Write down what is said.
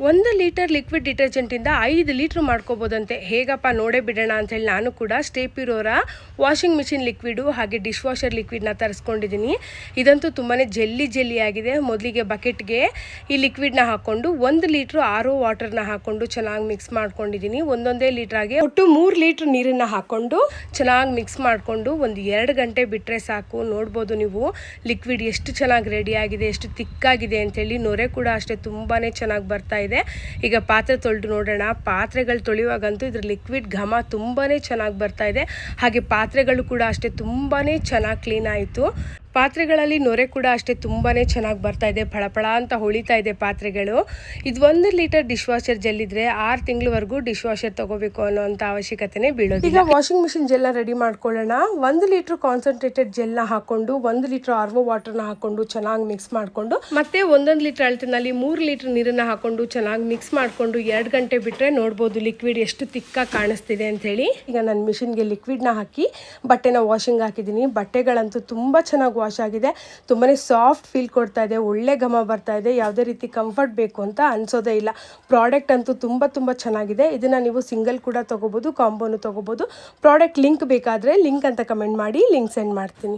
1 litre liquid ಡಿಟರ್ಜೆಂಟಿಂದ 5 litre ಮಾಡ್ಕೋಬೋದಂತೆ. ಹೇಗಪ್ಪ ನೋಡೇ ಬಿಡೋಣ ಅಂಥೇಳಿ ನಾನು ಕೂಡ ಸ್ಟೇಪಿರೋರ ವಾಷಿಂಗ್ ಮಿಷಿನ್ ಲಿಕ್ವಿಡು ಹಾಗೆ ಡಿಶ್ ವಾಷರ್ ಲಿಕ್ವಿಡ್ನ ತರಿಸ್ಕೊಂಡಿದ್ದೀನಿ. ಇದಂತೂ ತುಂಬಾ ಜೆಲ್ಲಿ ಆಗಿದೆ. ಮೊದಲಿಗೆ ಬಕೆಟ್ಗೆ ಈ ಲಿಕ್ವಿಡ್ನ ಹಾಕ್ಕೊಂಡು 1 ಲೀಟ್ರ್ RO ವಾಟರ್ನ ಹಾಕ್ಕೊಂಡು ಚೆನ್ನಾಗಿ ಮಿಕ್ಸ್ ಮಾಡ್ಕೊಂಡಿದ್ದೀನಿ. ಒಂದೊಂದೇ ಲೀಟ್ರಾಗೆ ಒಟ್ಟು 3 ಲೀಟ್ರ್ ನೀರನ್ನು ಹಾಕ್ಕೊಂಡು ಚೆನ್ನಾಗಿ ಮಿಕ್ಸ್ ಮಾಡಿಕೊಂಡು ಒಂದು 2 ಗಂಟೆ ಬಿಟ್ಟರೆ ಸಾಕು. ನೋಡ್ಬೋದು ನೀವು ಲಿಕ್ವಿಡ್ ಎಷ್ಟು ಚೆನ್ನಾಗಿ ರೆಡಿ ಆಗಿದೆ, ಎಷ್ಟು ತಿಕ್ಕಾಗಿದೆ ಅಂಥೇಳಿ. ನೊರೆ ಕೂಡ ಅಷ್ಟೇ ತುಂಬಾ ಚೆನ್ನಾಗಿ ಬರ್ತಾ ಇದೆ. ಈಗ ಪಾತ್ರೆ ತೊಳೆದು ನೋಡೋಣ. ಪಾತ್ರೆಗಳು ತೊಳೆಯುವಾಗಂತೂ ಇದ್ರ ಲಿಕ್ವಿಡ್ ಘಮ ತುಂಬಾ ಚೆನ್ನಾಗಿ ಬರ್ತಾ ಇದೆ. ಹಾಗೆ ಪಾತ್ರೆಗಳು ಕೂಡ ಅಷ್ಟೇ ತುಂಬಾ ಚೆನ್ನಾಗಿ ಕ್ಲೀನ್ ಆಯಿತು. ಪಾತ್ರೆಗಳಲ್ಲಿ ನೊರೆ ಕೂಡ ಅಷ್ಟೇ ತುಂಬಾ ಚೆನ್ನಾಗಿ ಬರ್ತಾ ಇದೆ. ಫಳಫಳ ಅಂತ ಹೊಳಿತಾ ಇದೆ ಪಾತ್ರೆಗಳು. ಇದು 1 ಲೀಟರ್ ಡಿಶ್ ವಾಷರ್ ಜೆಲ್ ಇದ್ರೆ 6 ತಿಂಗಳವರೆಗೂ ಡಿಶ್ ವಾಷರ್ ತಗೋಬೇಕು ಅನ್ನೋಂಥ ಅವಶ್ಯಕತೆನೇ ಬೀಳೋದು. ಈಗ ವಾಷಿಂಗ್ ಮಿಷಿನ್ ಜೆಲ್ನ ರೆಡಿ ಮಾಡ್ಕೊಳ್ಳೋಣ. 1 ಲೀಟರ್ ಕಾನ್ಸಂಟ್ರೇಟೆಡ್ ಜೆಲ್ನ ಹಾಕೊಂಡು 1 ಲೀಟರ್ RO ವಾಟರ್ನ ಹಾಕೊಂಡು ಚೆನ್ನಾಗಿ ಮಿಕ್ಸ್ ಮಾಡಿಕೊಂಡು ಮತ್ತೆ 1 ಲೀಟರ್ ಅಳತೆನಲ್ಲಿ 3 ಲೀಟರ್ ನೀರನ್ನು ಹಾಕೊಂಡು ಚೆನ್ನಾಗಿ ಮಿಕ್ಸ್ ಮಾಡಿಕೊಂಡು 2 ಗಂಟೆ ಬಿಟ್ಟರೆ ನೋಡ್ಬೋದು ಲಿಕ್ವಿಡ್ ಎಷ್ಟು ತಿಕ್ಕಾಗಿ ಕಾಣಿಸ್ತಿದೆ ಅಂತ ಹೇಳಿ. ಈಗ ನಾನು ಮಿಷಿನ್ಗೆ ಲಿಕ್ವಿಡ್ನ ಹಾಕಿ ಬಟ್ಟೆನ ವಾಷಿಂಗ್ ಹಾಕಿದ್ದೀನಿ. ಬಟ್ಟೆಗಳಂತೂ ತುಂಬ ಚೆನ್ನಾಗಿ ವಾಶ್ ಆಗಿದೆ. ತುಂಬಾ ಸಾಫ್ಟ್ ಫೀಲ್ ಕೊಡ್ತಾ ಇದೆ, ಒಳ್ಳೆ ಘಮ ಬರ್ತಾ ಇದೆ. ಯಾವುದೇ ರೀತಿ ಕಂಫರ್ಟ್ ಬೇಕು ಅಂತ ಅನ್ಸೋದೇ ಇಲ್ಲ. ಪ್ರಾಡಕ್ಟ್ ಅಂತೂ ತುಂಬ ಚೆನ್ನಾಗಿದೆ. ಇದನ್ನು ನೀವು ಸಿಂಗಲ್ ಕೂಡ ತೊಗೋಬೋದು, ಕಾಂಬೋನು ತೊಗೋಬೋದು. ಪ್ರಾಡಕ್ಟ್ ಲಿಂಕ್ ಬೇಕಾದರೆ ಲಿಂಕ್ ಅಂತ ಕಮೆಂಟ್ ಮಾಡಿ, ಲಿಂಕ್ ಸೆಂಡ್ ಮಾಡ್ತೀನಿ.